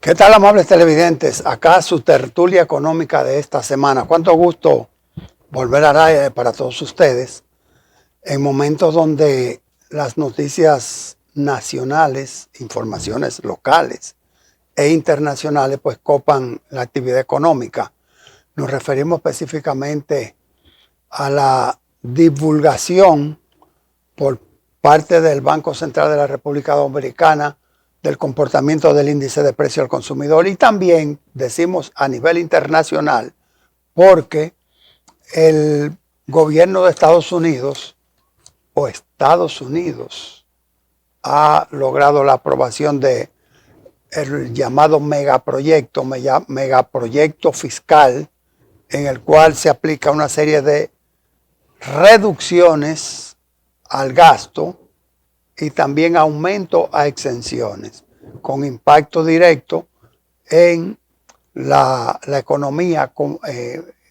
¿Qué tal, amables televidentes? Acá su tertulia económica de esta semana. Cuánto gusto volver al aire para todos ustedes en momentos donde las noticias nacionales, informaciones locales e internacionales pues copan la actividad económica. Nos referimos específicamente a la divulgación por parte del Banco Central de la República Dominicana del comportamiento del índice de precio al consumidor, y también decimos a nivel internacional porque el gobierno de Estados Unidos ha logrado la aprobación de el llamado megaproyecto fiscal, en el cual se aplica una serie de reducciones al gasto y también aumento a exenciones, con impacto directo en la economía,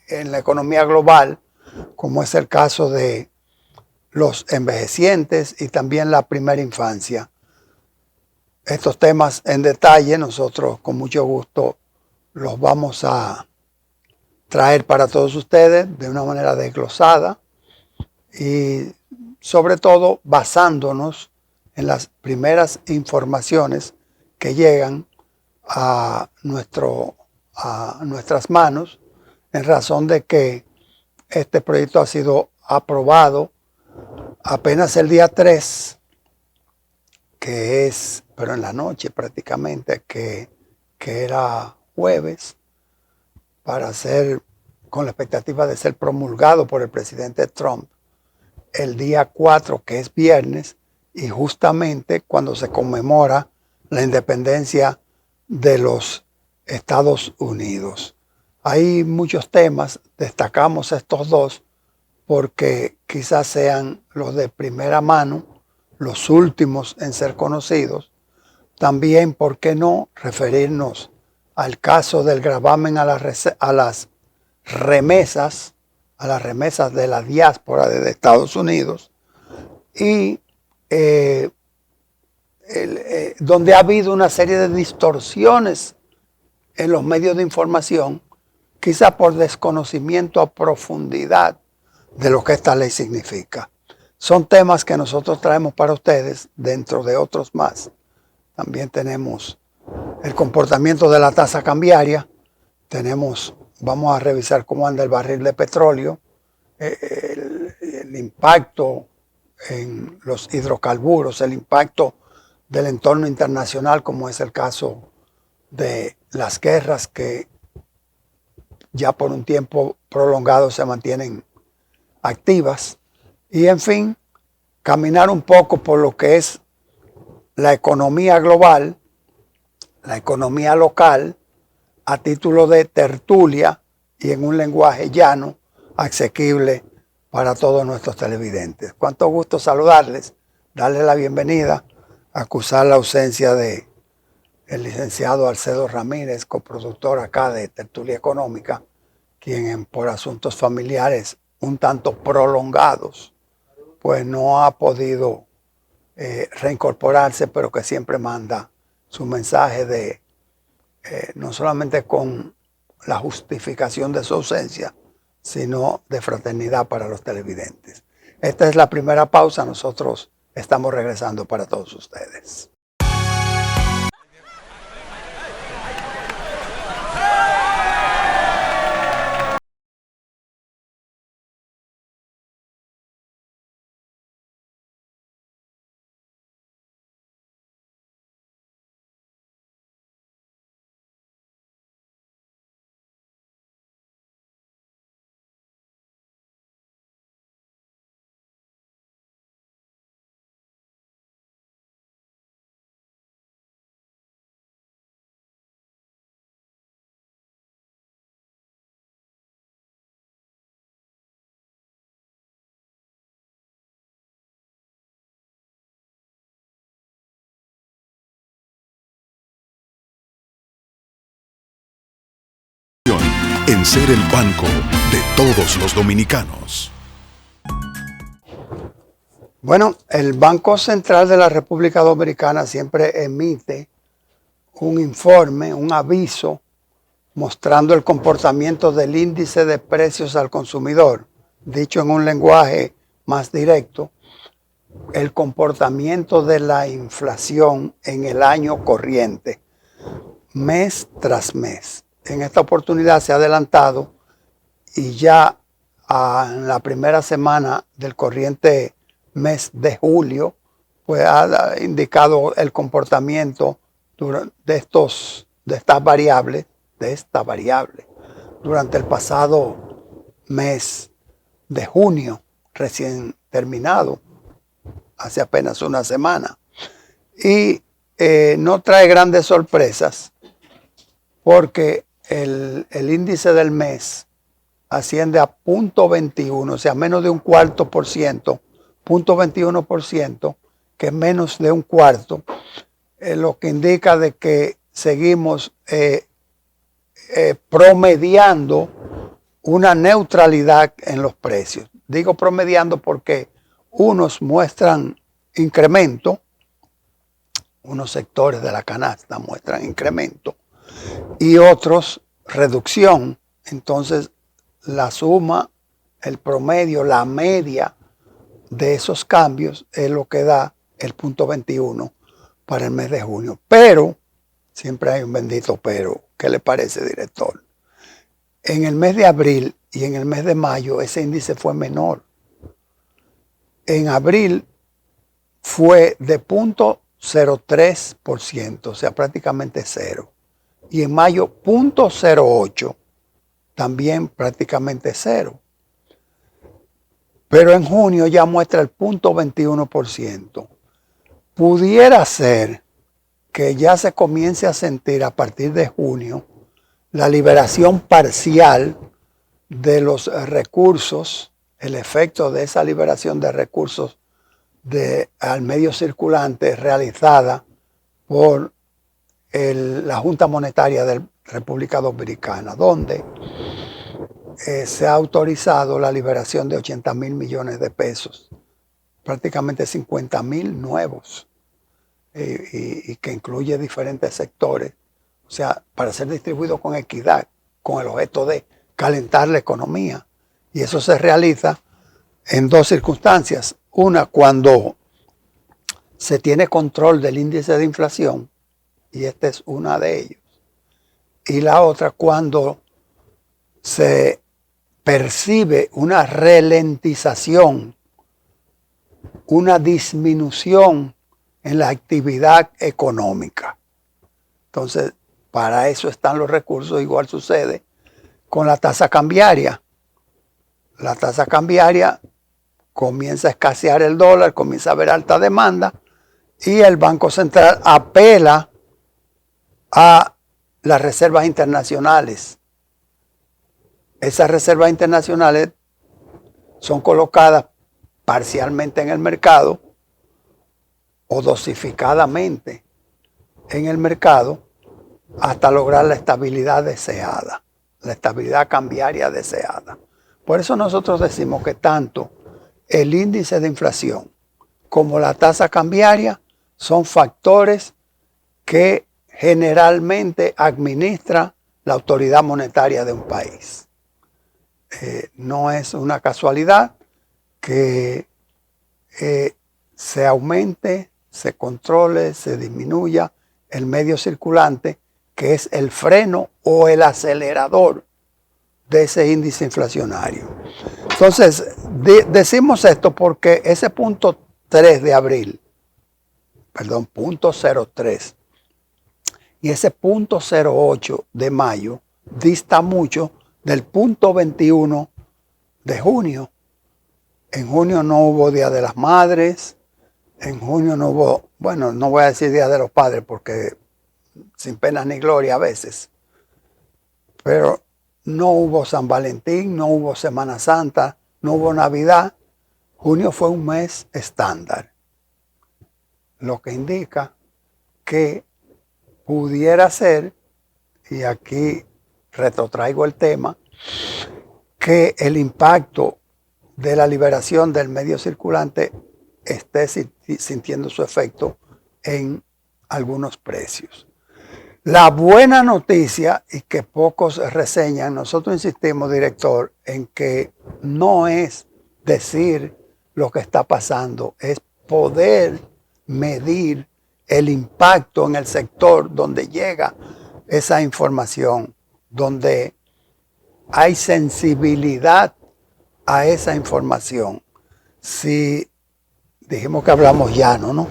en la economía global, como es el caso de los envejecientes y también la primera infancia. Estos temas en detalle nosotros con mucho gusto los vamos a traer para todos ustedes de una manera desglosada y sobre todo basándonos en las primeras informaciones que llegan a nuestras manos, en razón de que este proyecto ha sido aprobado apenas el día 3, pero en la noche prácticamente, que era jueves, para ser, con la expectativa de ser promulgado por el presidente Trump el día 4, que es viernes, y justamente cuando se conmemora la independencia de los Estados Unidos. Hay muchos temas, destacamos estos dos porque quizás sean los de primera mano, los últimos en ser conocidos. También, ¿por qué no referirnos al caso del gravamen a las remesas de la diáspora de Estados Unidos, y donde ha habido una serie de distorsiones en los medios de información, quizá por desconocimiento a profundidad de lo que esta ley significa? Son temas que nosotros traemos para ustedes, dentro de otros más. También tenemos el comportamiento de la tasa cambiaria, vamos a revisar cómo anda el barril de petróleo, el impacto en los hidrocarburos, el impacto del entorno internacional, como es el caso de las guerras que ya por un tiempo prolongado se mantienen activas, y en fin, caminar un poco por lo que es la economía global, la economía local, a título de tertulia y en un lenguaje llano, asequible para todos nuestros televidentes. Cuánto gusto saludarles, darles la bienvenida, acusar la ausencia de el licenciado Alcedo Ramírez, coproductor acá de Tertulia Económica, quien por asuntos familiares un tanto prolongados, pues no ha podido reincorporarse, pero que siempre manda su mensaje de no solamente con la justificación de su ausencia, sino de fraternidad para los televidentes. Esta es la primera pausa, nosotros estamos regresando para todos ustedes. En ser el banco de todos los dominicanos. Bueno, el Banco Central de la República Dominicana siempre emite un informe, un aviso, mostrando el comportamiento del índice de precios al consumidor, dicho en un lenguaje más directo, el comportamiento de la inflación en el año corriente, mes tras mes. En esta oportunidad se ha adelantado y ya en la primera semana del corriente mes de julio, pues ha indicado el comportamiento de esta variable durante el pasado mes de junio, recién terminado, hace apenas una semana. Y no trae grandes sorpresas porque el índice del mes asciende a 0.21, o sea, menos de un cuarto por ciento, 0.21%, que es menos de un cuarto, lo que indica de que seguimos promediando una neutralidad en los precios. Digo promediando porque unos muestran incremento, unos sectores de la canasta muestran incremento y otros reducción. Entonces, la suma, el promedio, la media de esos cambios es lo que da el 0.21 para el mes de junio. Pero, siempre hay un bendito pero. ¿Qué le parece, director? En el mes de abril y en el mes de mayo ese índice fue menor. En abril fue de 0.03%, o sea, prácticamente cero. Y en mayo 0.08%, también prácticamente cero. Pero en junio ya muestra el 0.21%. Pudiera ser que ya se comience a sentir a partir de junio la liberación parcial de los recursos, el efecto de esa liberación de recursos al medio circulante realizada por la Junta Monetaria de la República Dominicana, donde se ha autorizado la liberación de 80,000 millones de pesos, prácticamente 50,000 nuevos, y que incluye diferentes sectores, o sea, para ser distribuido con equidad, con el objeto de calentar la economía. Y eso se realiza en dos circunstancias. Una, cuando se tiene control del índice de inflación, y esta es una de ellos. Y la otra, cuando se percibe una ralentización, una disminución en la actividad económica. Entonces, para eso están los recursos. Igual sucede con la tasa cambiaria. La tasa cambiaria comienza a escasear el dólar, comienza a haber alta demanda y el Banco Central apela a las reservas internacionales. Esas reservas internacionales son colocadas parcialmente en el mercado o dosificadamente en el mercado hasta lograr la estabilidad deseada, la estabilidad cambiaria deseada. Por eso nosotros decimos que tanto el índice de inflación como la tasa cambiaria son factores que generalmente administra la autoridad monetaria de un país. No es una casualidad que se aumente, se controle, se disminuya el medio circulante, que es el freno o el acelerador de ese índice inflacionario. Entonces, decimos esto porque ese punto 3 de abril, perdón, 0.03, y ese 0.08 de mayo dista mucho del 0.21 de junio. En junio no hubo Día de las Madres, en junio no hubo, bueno, no voy a decir Día de los Padres porque sin pena ni gloria a veces, pero no hubo San Valentín, no hubo Semana Santa, no hubo Navidad. Junio fue un mes estándar, lo que indica que pudiera ser, y aquí retrotraigo el tema, que el impacto de la liberación del medio circulante esté sintiendo su efecto en algunos precios. La buena noticia, y que pocos reseñan, nosotros insistimos, director, en que no es decir lo que está pasando, es poder medir el impacto en el sector donde llega esa información, donde hay sensibilidad a esa información. Si dijimos que hablamos llano, ¿no?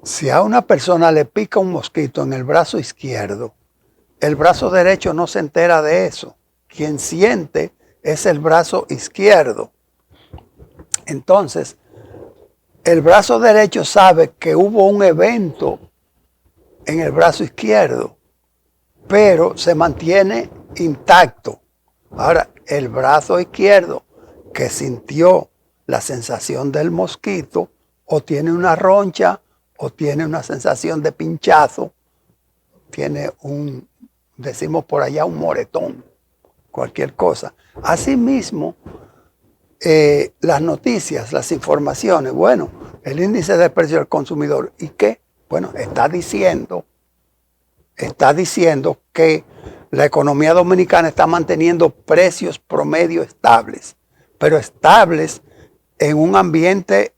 Si a una persona le pica un mosquito en el brazo izquierdo, el brazo derecho no se entera de eso. Quien siente es el brazo izquierdo. Entonces, el brazo derecho sabe que hubo un evento en el brazo izquierdo, pero se mantiene intacto. Ahora, el brazo izquierdo que sintió la sensación del mosquito, o tiene una roncha, o tiene una sensación de pinchazo, tiene decimos por allá, un moretón, cualquier cosa. Asimismo, las noticias, las informaciones, bueno, el índice de precio del consumidor, ¿y qué? Bueno, está diciendo que la economía dominicana está manteniendo precios promedio estables, pero estables en un ambiente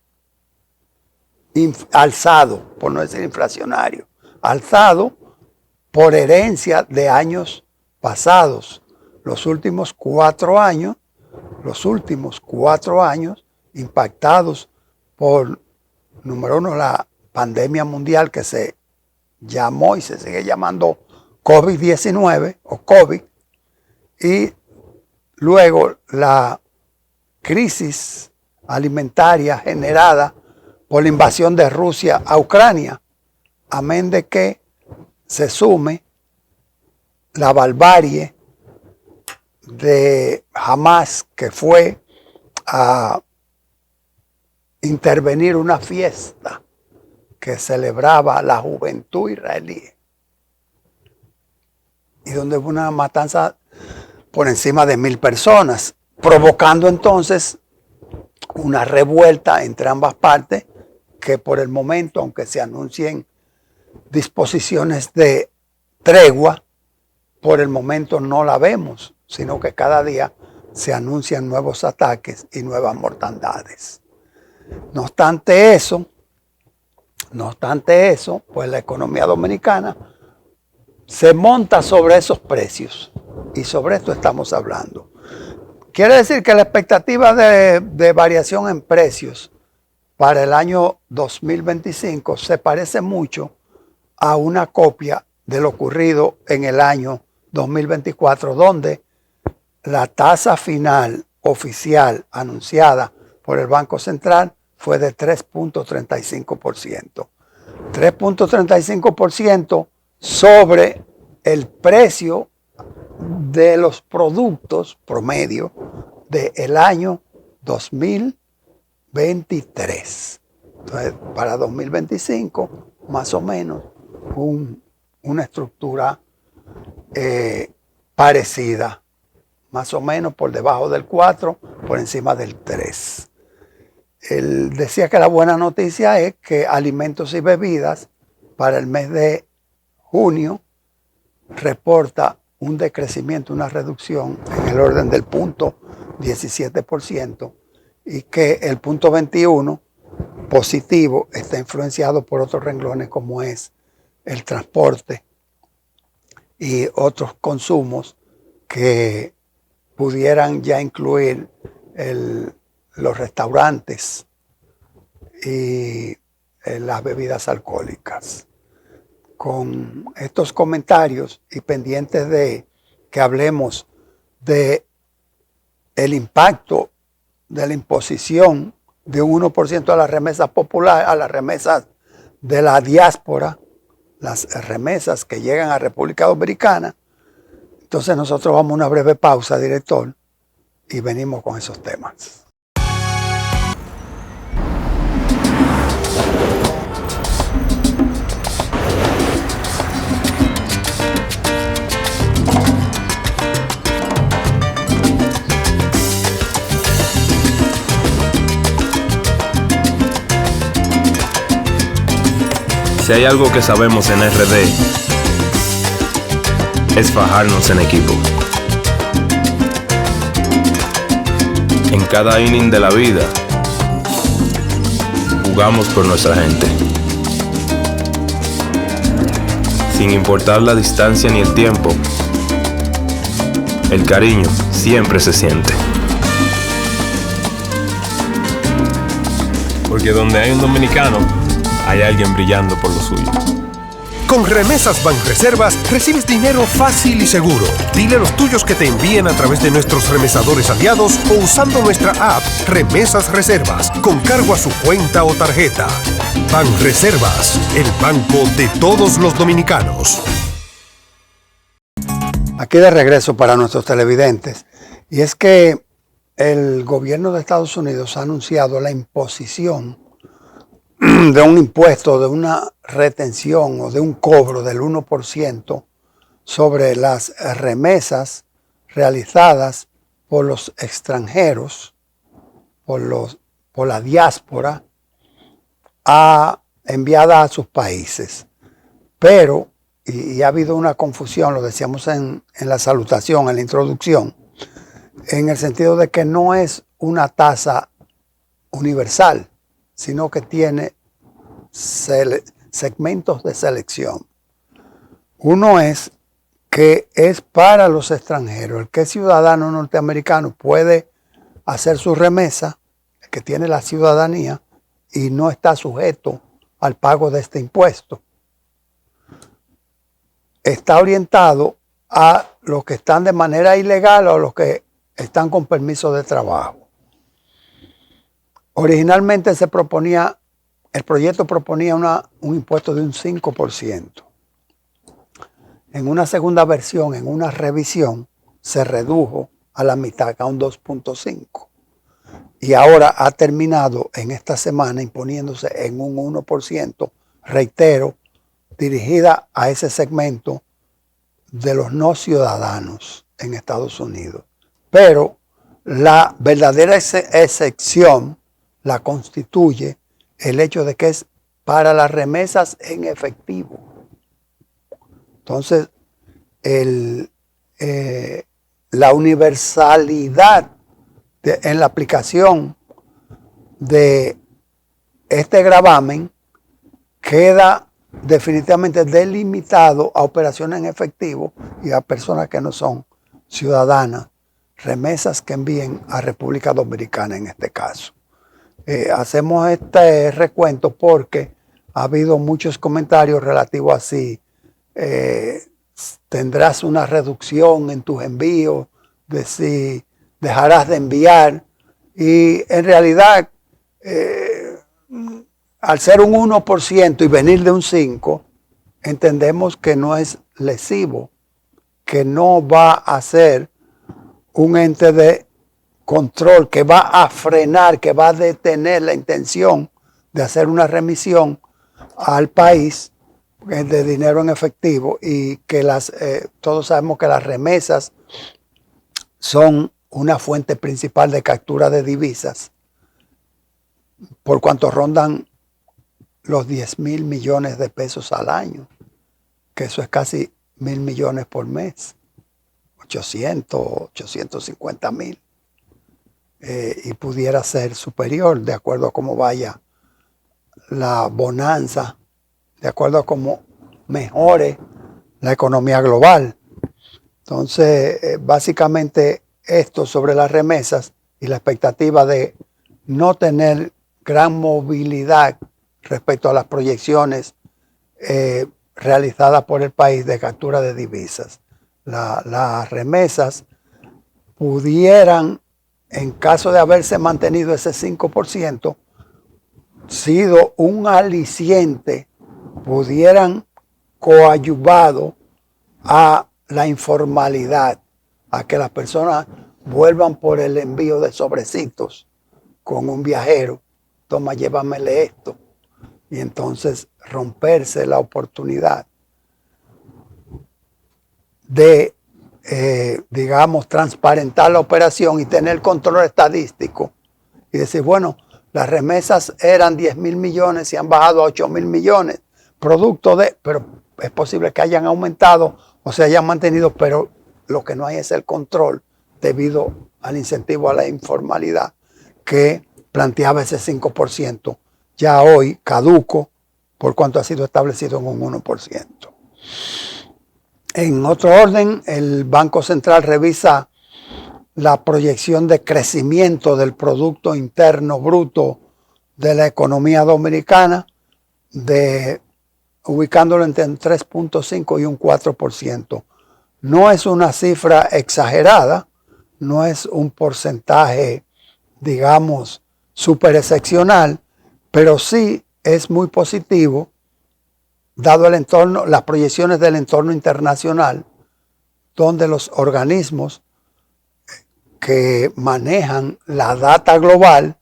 alzado, por no decir inflacionario, alzado por herencia de años pasados. Los últimos 4 años impactados por, número uno, la pandemia mundial que se llamó y se sigue llamando COVID-19 o COVID, y luego la crisis alimentaria generada por la invasión de Rusia a Ucrania, amén de que se sume la barbarie de Hamas, que fue a intervenir una fiesta que celebraba la juventud israelí, y donde hubo una matanza por encima de 1,000 personas, provocando entonces una revuelta entre ambas partes, que por el momento, aunque se anuncien disposiciones de tregua, por el momento no la vemos, sino que cada día se anuncian nuevos ataques y nuevas mortandades. No obstante eso, pues la economía dominicana se monta sobre esos precios, y sobre esto estamos hablando. Quiere decir que la expectativa de variación en precios para el año 2025 se parece mucho a una copia de lo ocurrido en el año 2024, donde la tasa final oficial anunciada por el Banco Central fue de 3.35%. 3.35% sobre el precio de los productos promedio del año 2023. Entonces, para 2025, más o menos, una estructura parecida, más o menos por debajo del 4, por encima del 3. Él decía que la buena noticia es que alimentos y bebidas para el mes de junio reporta un decrecimiento, una reducción en el orden del 0.17%, y que el 0.21 positivo está influenciado por otros renglones como es el transporte y otros consumos que pudieran ya incluir los restaurantes y las bebidas alcohólicas. Con estos comentarios y pendientes de que hablemos de el impacto de la imposición de un 1% a las remesas populares, a las remesas de la diáspora, las remesas que llegan a República Dominicana, entonces nosotros vamos a una breve pausa, director, y venimos con esos temas. Si hay algo que sabemos en RD es fajarnos en equipo. En cada inning de la vida, jugamos por nuestra gente. Sin importar la distancia ni el tiempo, el cariño siempre se siente. Porque donde hay un dominicano, hay alguien brillando por lo suyo. Con Remesas Banreservas recibes dinero fácil y seguro. Dile a los tuyos que te envíen a través de nuestros remesadores aliados o usando nuestra app Remesas Reservas, con cargo a su cuenta o tarjeta. Banreservas, el banco de todos los dominicanos. Aquí de regreso para nuestros televidentes. Y es que el gobierno de Estados Unidos ha anunciado la imposición de un impuesto, de una retención o de un cobro del 1% sobre las remesas realizadas por los extranjeros, por la diáspora, enviada a sus países. Pero, y ha habido una confusión, lo decíamos en la salutación, en la introducción, en el sentido de que no es una tasa universal, sino que tiene segmentos de selección. Uno es que es para los extranjeros. El que es ciudadano norteamericano puede hacer su remesa, el que tiene la ciudadanía, y no está sujeto al pago de este impuesto. Está orientado a los que están de manera ilegal o a los que están con permiso de trabajo. Originalmente el proyecto proponía un impuesto de un 5%. En una segunda versión, en una revisión, se redujo a la mitad, a un 2.5%. Y ahora ha terminado en esta semana imponiéndose en un 1%, reitero, dirigida a ese segmento de los no ciudadanos en Estados Unidos. Pero la verdadera excepción la constituye el hecho de que es para las remesas en efectivo. Entonces, la universalidad en la aplicación de este gravamen queda definitivamente delimitado a operaciones en efectivo y a personas que no son ciudadanas, remesas que envíen a República Dominicana en este caso. Hacemos este recuento porque ha habido muchos comentarios relativos a si tendrás una reducción en tus envíos, de si dejarás de enviar, y en realidad al ser un 1% y venir de un 5%, entendemos que no es lesivo, que no va a ser un ente de control, que va a frenar, que va a detener la intención de hacer una remisión al país de dinero en efectivo, y que todos sabemos que las remesas son una fuente principal de captura de divisas, por cuanto rondan los 10,000 millones de pesos al año, que eso es casi 1,000 millones por mes, 850 mil, y pudiera ser superior de acuerdo a cómo vaya la bonanza, de acuerdo a cómo mejore la economía global. Entonces, básicamente esto sobre las remesas y la expectativa de no tener gran movilidad respecto a las proyecciones realizadas por el país de captura de divisas. Las remesas pudieran, en caso de haberse mantenido ese 5%, sido un aliciente, pudieran coadyuvado a la informalidad, a que las personas vuelvan por el envío de sobrecitos con un viajero, toma, llévamele esto, y entonces romperse la oportunidad de, digamos, transparentar la operación y tener control estadístico y decir, bueno, las remesas eran 10,000 millones y han bajado a 8,000 millones, producto de, pero es posible que hayan aumentado O sea, ya han mantenido, pero lo que no hay es el control debido al incentivo a la informalidad que planteaba ese 5%, ya hoy caduco por cuanto ha sido establecido en un 1%. En otro orden, el Banco Central revisa la proyección de crecimiento del Producto Interno Bruto de la economía dominicana, ubicándolo entre un 3.5 y un 4%. No es una cifra exagerada, no es un porcentaje, digamos, súper excepcional, pero sí es muy positivo, dado el entorno, las proyecciones del entorno internacional, donde los organismos que manejan la data global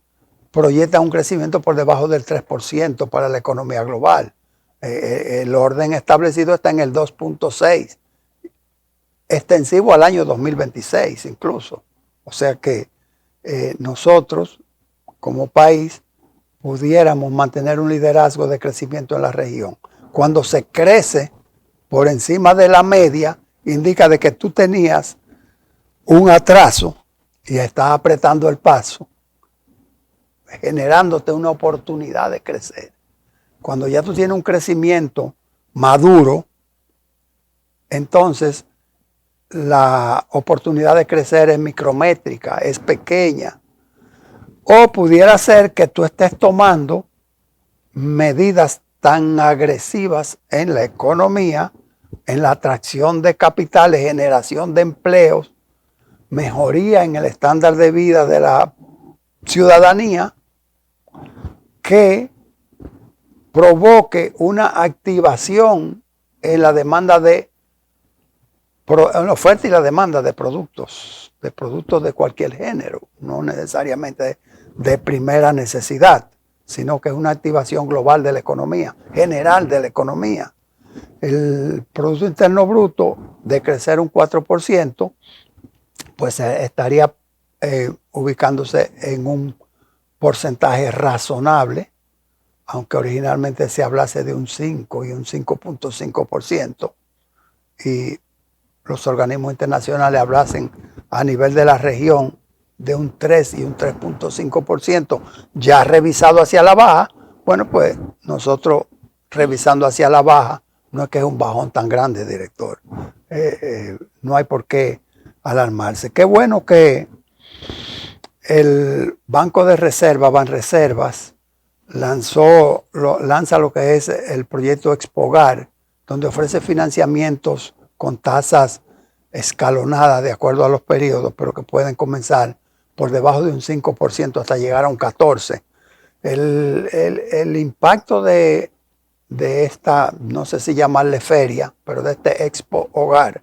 proyectan un crecimiento por debajo del 3% para la economía global. El orden establecido está en el 2.6%, extensivo al año 2026 incluso. O sea que nosotros, como país, pudiéramos mantener un liderazgo de crecimiento en la región. Cuando se crece por encima de la media, indica de que tú tenías un atraso y estás apretando el paso, generándote una oportunidad de crecer. Cuando ya tú tienes un crecimiento maduro, entonces la oportunidad de crecer es micrométrica, es pequeña. O pudiera ser que tú estés tomando medidas tan agresivas en la economía, en la atracción de capitales, generación de empleos, mejoría en el estándar de vida de la ciudadanía, que provoque una activación en la demanda en la oferta y la demanda de productos de cualquier género, no necesariamente de primera necesidad, sino que es una activación global de la economía, general de la economía. El Producto Interno Bruto de crecer un 4%, pues estaría ubicándose en un porcentaje razonable, aunque originalmente se hablase de un 5 y un 5.5%, y los organismos internacionales hablasen a nivel de la región de un 3 y un 3.5%, ya revisado hacia la baja. Bueno, pues nosotros revisando hacia la baja, no es que es un bajón tan grande, director. No hay por qué alarmarse. Qué bueno que el Banco de Reserva, Banreservas, lanza lo que es el proyecto Expogar, donde ofrece financiamientos con tasas escalonadas de acuerdo a los periodos, pero que pueden comenzar por debajo de un 5% hasta llegar a un 14%. El impacto de esta, no sé si llamarle feria, pero de este Expo Hogar,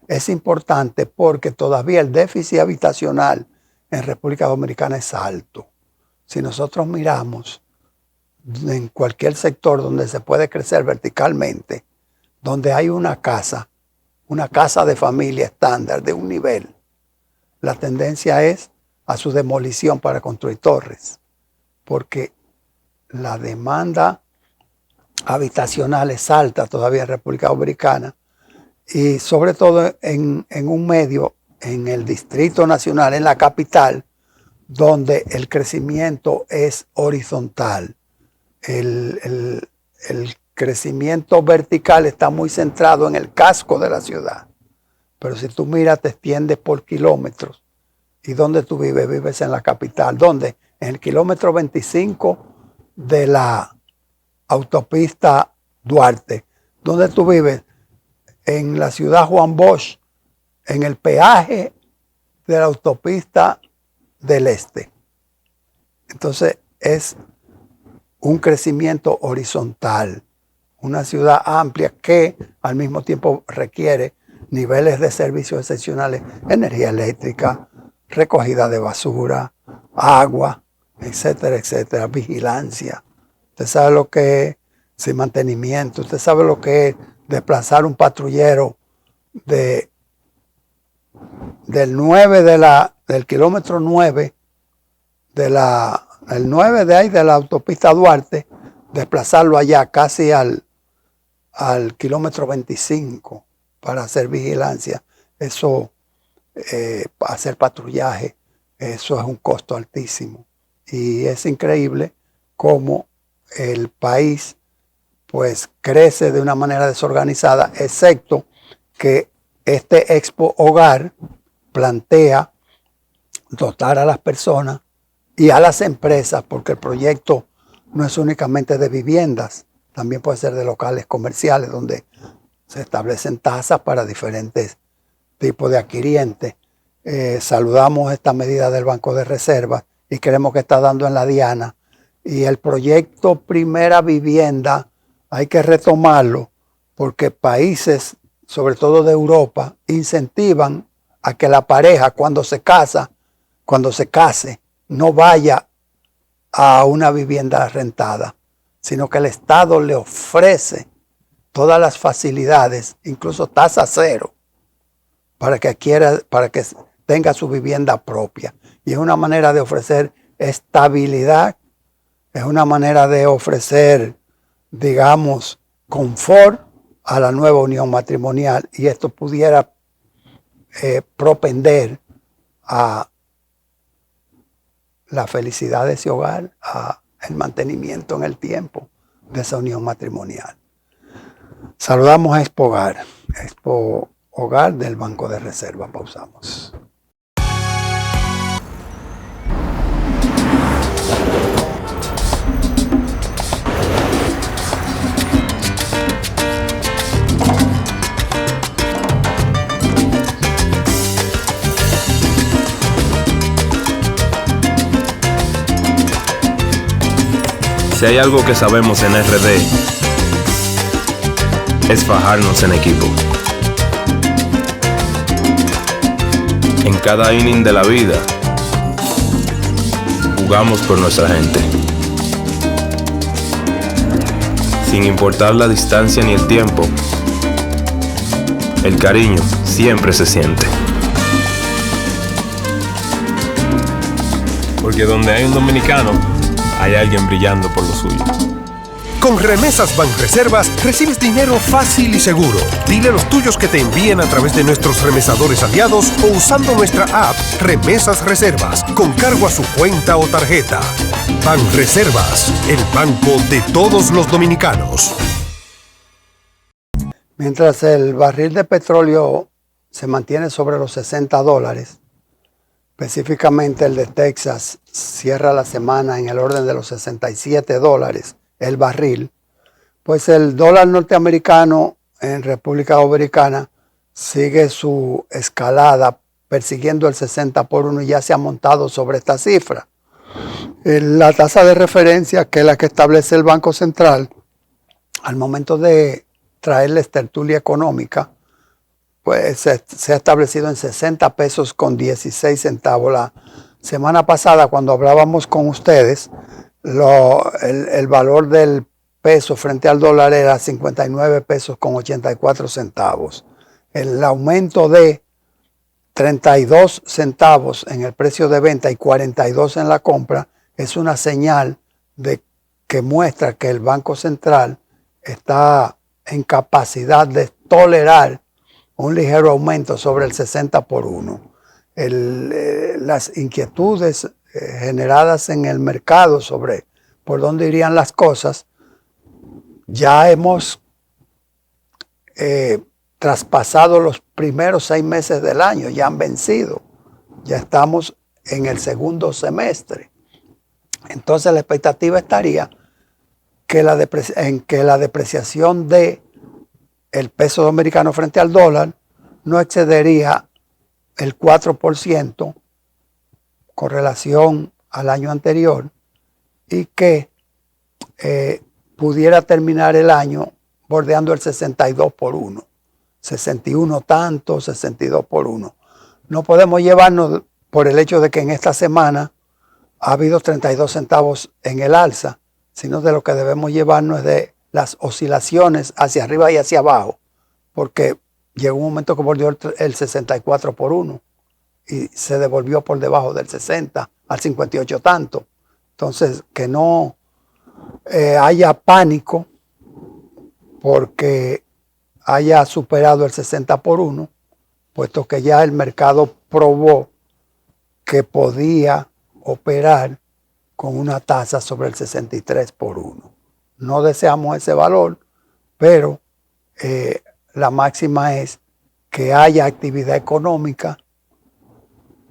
es importante porque todavía el déficit habitacional en República Dominicana es alto. Si nosotros miramos en cualquier sector donde se puede crecer verticalmente, donde hay una casa de familia estándar de un nivel, la tendencia es a su demolición para construir torres, porque la demanda habitacional es alta todavía en República Dominicana, y sobre todo en un medio, en el Distrito Nacional, en la capital, donde el crecimiento es horizontal. El crecimiento vertical está muy centrado en el casco de la ciudad, pero si tú miras, te extiendes por kilómetros. ¿Y dónde tú vives? Vives en la capital. ¿Dónde? En el kilómetro 25 de la autopista Duarte. ¿Dónde tú vives? En la ciudad Juan Bosch, en el peaje de la autopista del Este. Entonces es un crecimiento horizontal, una ciudad amplia que al mismo tiempo requiere niveles de servicios excepcionales, energía eléctrica, recogida de basura, agua, etcétera, etcétera, vigilancia. Usted sabe lo que es sin mantenimiento, usted sabe lo que es desplazar un patrullero del 9 del kilómetro 9 el 9 de ahí de la autopista Duarte, desplazarlo allá casi al kilómetro 25 para hacer vigilancia, eso, hacer patrullaje, eso es un costo altísimo. Y es increíble cómo el país pues crece de una manera desorganizada, excepto que este Expo Hogar plantea dotar a las personas y a las empresas, porque el proyecto no es únicamente de viviendas, también puede ser de locales comerciales donde se establecen tasas para diferentes tipos de adquirientes. Saludamos esta medida del Banco de Reservas y creemos que está dando en la diana. Y el proyecto Primera Vivienda hay que retomarlo porque países, sobre todo de Europa, incentivan a que la pareja cuando se case, no vaya a una vivienda rentada, sino que el Estado le ofrece todas las facilidades, incluso tasa cero, para que tenga su vivienda propia. Y es una manera de ofrecer estabilidad, es una manera de ofrecer, digamos, confort a la nueva unión matrimonial, y esto pudiera propender a la felicidad de ese hogar, a el mantenimiento en el tiempo de esa unión matrimonial. Saludamos a Expo Hogar del Banco de Reserva. Pausamos. Si hay algo que sabemos en RD, es fajarnos en equipo. En cada inning de la vida, jugamos por nuestra gente. Sin importar la distancia ni el tiempo, el cariño siempre se siente. Porque donde hay un dominicano, hay alguien brillando por lo suyo. Con Remesas Banreservas recibes dinero fácil y seguro. Dile a los tuyos que te envíen a través de nuestros remesadores aliados o usando nuestra app Remesas Reservas con cargo a su cuenta o tarjeta. Banreservas, el banco de todos los dominicanos. Mientras el barril de petróleo se mantiene sobre los $60, específicamente el de Texas cierra la semana en el orden de los $67 el barril, pues el dólar norteamericano en República Dominicana sigue su escalada persiguiendo el 60 por 1 y ya se ha montado sobre esta cifra. La tasa de referencia, que es la que establece el Banco Central, al momento de traerles tertulia económica, pues se ha establecido en 60 pesos con 16 centavos. La semana pasada, cuando hablábamos con ustedes, el valor del peso frente al dólar era 59 pesos con 84 centavos. El aumento de 32 centavos en el precio de venta y 42 en la compra es una señal de que muestra que el Banco Central está en capacidad de tolerar un ligero aumento sobre el 60 por 1. Las inquietudes generadas en el mercado sobre por dónde irían las cosas, ya hemos traspasado los primeros 6 meses del año, ya han vencido, ya estamos en el segundo semestre. Entonces la expectativa estaría en que la depreciación de el peso dominicano frente al dólar no excedería el 4% con relación al año anterior y que pudiera terminar el año bordeando el 62 por 1. 61 tanto, 62 por 1. No podemos llevarnos por el hecho de que en esta semana ha habido 32 centavos en el alza, sino de lo que debemos llevarnos es de las oscilaciones hacia arriba y hacia abajo, porque llegó un momento que bordeó el 64 por 1 y se devolvió por debajo del 60 al 58 tanto. Entonces, que no haya pánico, porque haya superado el 60 por 1, puesto que ya el mercado probó que podía operar con una tasa sobre el 63 por 1. No deseamos ese valor, pero la máxima es que haya actividad económica,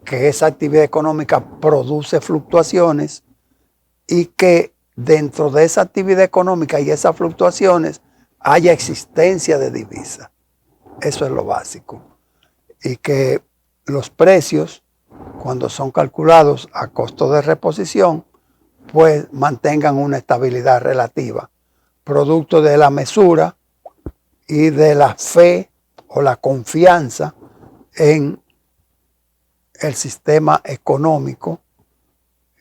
que esa actividad económica produce fluctuaciones y que dentro de esa actividad económica y esas fluctuaciones haya existencia de divisa. Eso es lo básico. Y que los precios, cuando son calculados a costo de reposición, pues mantengan una estabilidad relativa, producto de la mesura y de la fe o la confianza en el sistema económico,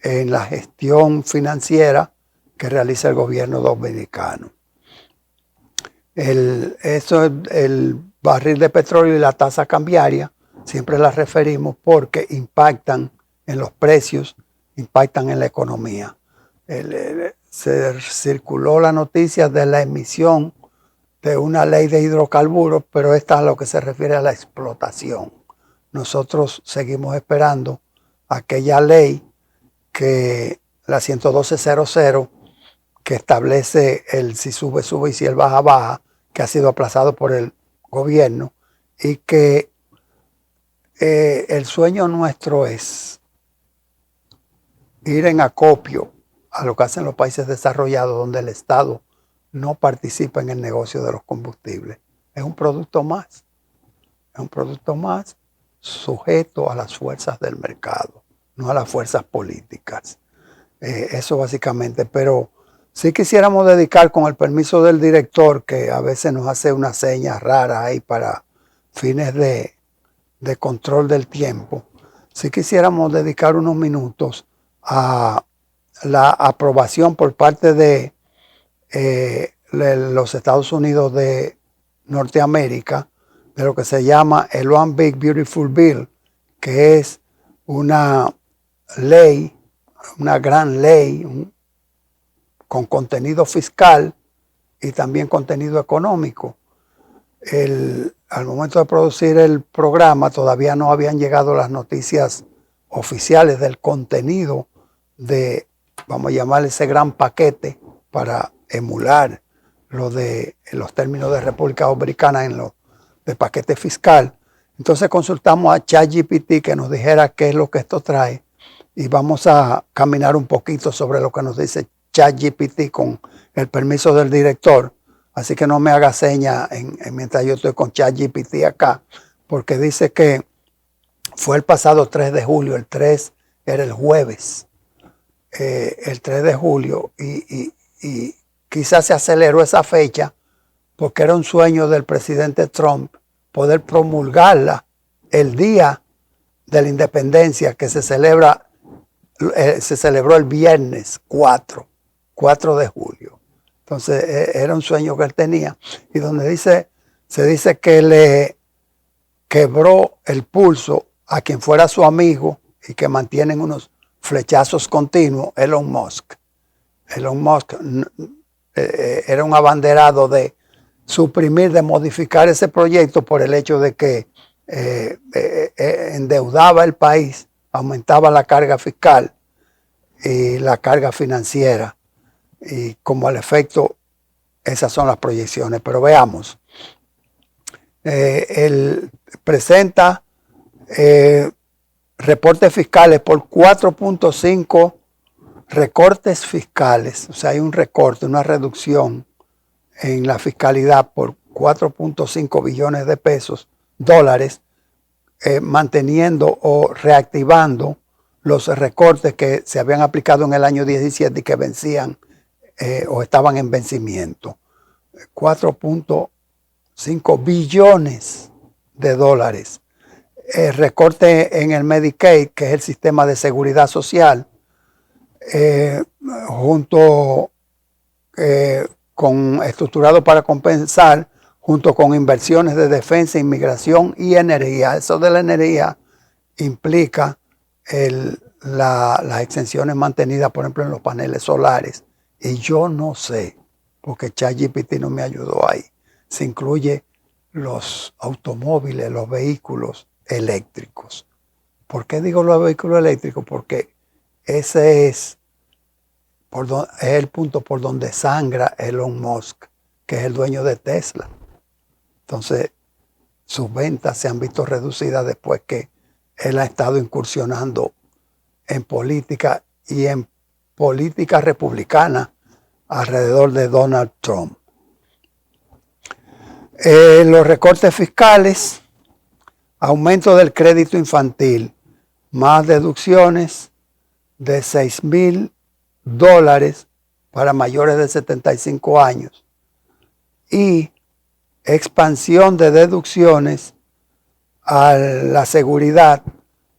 en la gestión financiera que realiza el gobierno dominicano. El barril de petróleo y la tasa cambiaria siempre las referimos porque impactan en los precios, impactan en la economía. Se circuló la noticia de la emisión de una ley de hidrocarburos, pero esta es a lo que se refiere a la explotación. Nosotros seguimos esperando aquella ley que la 112.00, que establece el si sube, sube y si el baja, baja, que ha sido aplazado por el gobierno, y que el sueño nuestro es ir en acopio a lo que hacen los países desarrollados, donde el Estado no participa en el negocio de los combustibles. Es un producto más sujeto a las fuerzas del mercado, no a las fuerzas políticas. Eso básicamente, pero sí quisiéramos dedicar, con el permiso del director, que a veces nos hace unas señas raras ahí para fines de control del tiempo, sí quisiéramos dedicar unos minutos a la aprobación por parte de los Estados Unidos de Norteamérica de lo que se llama el One Big Beautiful Bill, que es una ley, una gran ley con contenido fiscal y también contenido económico. Al momento de producir el programa todavía no habían llegado las noticias oficiales del contenido de, vamos a llamarle, ese gran paquete para emular lo de los términos de República Dominicana en lo de paquete fiscal. Entonces consultamos a ChatGPT que nos dijera qué es lo que esto trae, y vamos a caminar un poquito sobre lo que nos dice ChatGPT con el permiso del director. Así que no me haga seña mientras yo estoy con ChatGPT acá, porque dice que fue el pasado 3 de julio, el 3 era el jueves, el 3 de julio, y quizás se aceleró esa fecha porque era un sueño del presidente Trump poder promulgarla el día de la independencia, que se celebró el viernes 4 de julio. Entonces era un sueño que él tenía, y donde se dice que le quebró el pulso a quien fuera su amigo y que mantienen unos flechazos continuos, Elon Musk. Elon Musk era un abanderado de suprimir, de modificar ese proyecto por el hecho de que endeudaba el país, aumentaba la carga fiscal y la carga financiera, y como al efecto esas son las proyecciones. Pero veamos, él presenta reportes fiscales por 4.5 recortes fiscales, o sea, hay un recorte, una reducción en la fiscalidad por 4.5 billones de pesos, dólares, manteniendo o reactivando los recortes que se habían aplicado en el año 17 y que vencían o estaban en vencimiento. 4.5 billones de dólares. Recorte en el Medicaid, que es el sistema de seguridad social, estructurado para compensar, junto con inversiones de defensa, inmigración y energía. Eso de la energía implica las exenciones mantenidas, por ejemplo, en los paneles solares. Y yo no sé, porque ChatGPT no me ayudó ahí, se incluye los automóviles, los vehículos eléctricos. ¿Por qué digo los vehículos eléctricos? Porque ese es el punto por donde sangra Elon Musk, que es el dueño de Tesla. Entonces, sus ventas se han visto reducidas después que él ha estado incursionando en política y en política republicana alrededor de Donald Trump. Los recortes fiscales, aumento del crédito infantil, más deducciones de $6,000 para mayores de 75 años y expansión de deducciones a la seguridad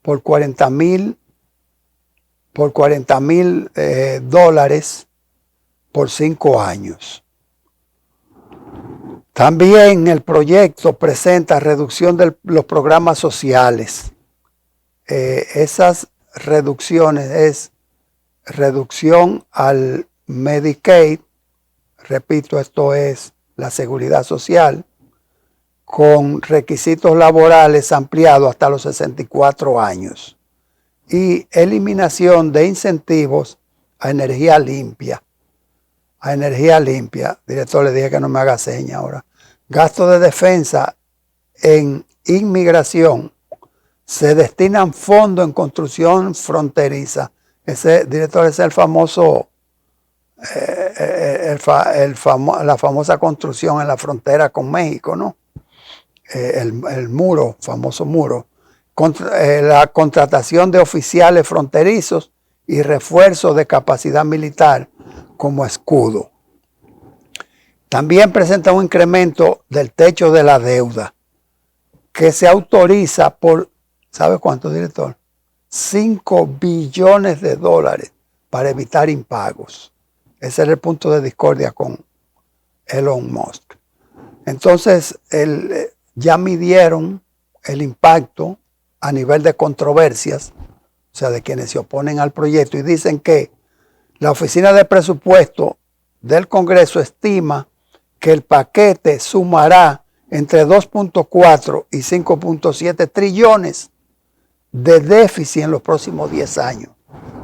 por $40,000 por 5 años. También el proyecto presenta reducción de los programas sociales. Esas reducciones es reducción al Medicaid, repito, esto es la seguridad social, con requisitos laborales ampliados hasta los 64 años y eliminación de incentivos a energía limpia. A energía limpia, director, le dije que no me haga seña ahora. Gasto de defensa en inmigración. Se destinan fondos en construcción fronteriza. Ese, director, es el famoso, la famosa construcción en la frontera con México, ¿no? El muro, famoso muro. La contratación de oficiales fronterizos y refuerzo de capacidad militar como escudo. También presenta un incremento del techo de la deuda que se autoriza por, ¿sabe cuánto, director? $5 billones para evitar impagos. Ese era el punto de discordia con Elon Musk. Entonces, ya midieron el impacto a nivel de controversias, o sea, de quienes se oponen al proyecto, y dicen que la Oficina de Presupuesto del Congreso estima que el paquete sumará entre 2.4 y 5.7 trillones de déficit en los próximos 10 años.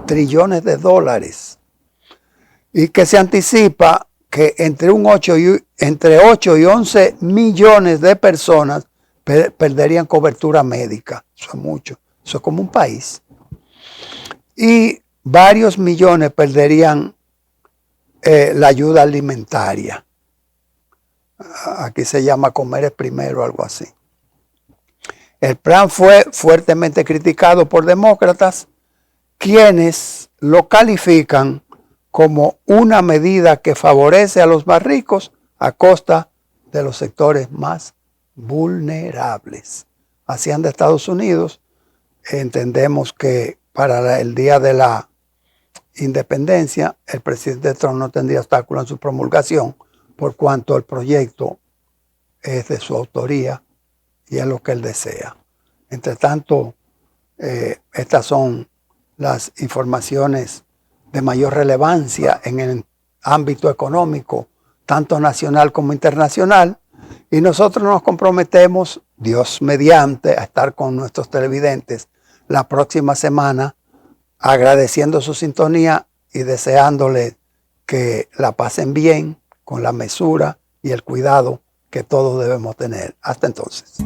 Trillones de dólares. Y que se anticipa que entre 8 y 11 millones de personas perderían cobertura médica. Eso es mucho. Eso es como un país. Y varios millones perderían la ayuda alimentaria. Aquí se llama comer es primero, algo así. El plan fue fuertemente criticado por demócratas, quienes lo califican como una medida que favorece a los más ricos a costa de los sectores más vulnerables. Hacia de Estados Unidos, entendemos que para el día de la independencia, el presidente Trump no tendría obstáculo en su promulgación, por cuanto el proyecto es de su autoría y es lo que él desea. Entre tanto, estas son las informaciones de mayor relevancia en el ámbito económico, tanto nacional como internacional, y nosotros nos comprometemos, Dios mediante, a estar con nuestros televidentes la próxima semana, agradeciendo su sintonía y deseándoles que la pasen bien, con la mesura y el cuidado que todos debemos tener. Hasta entonces.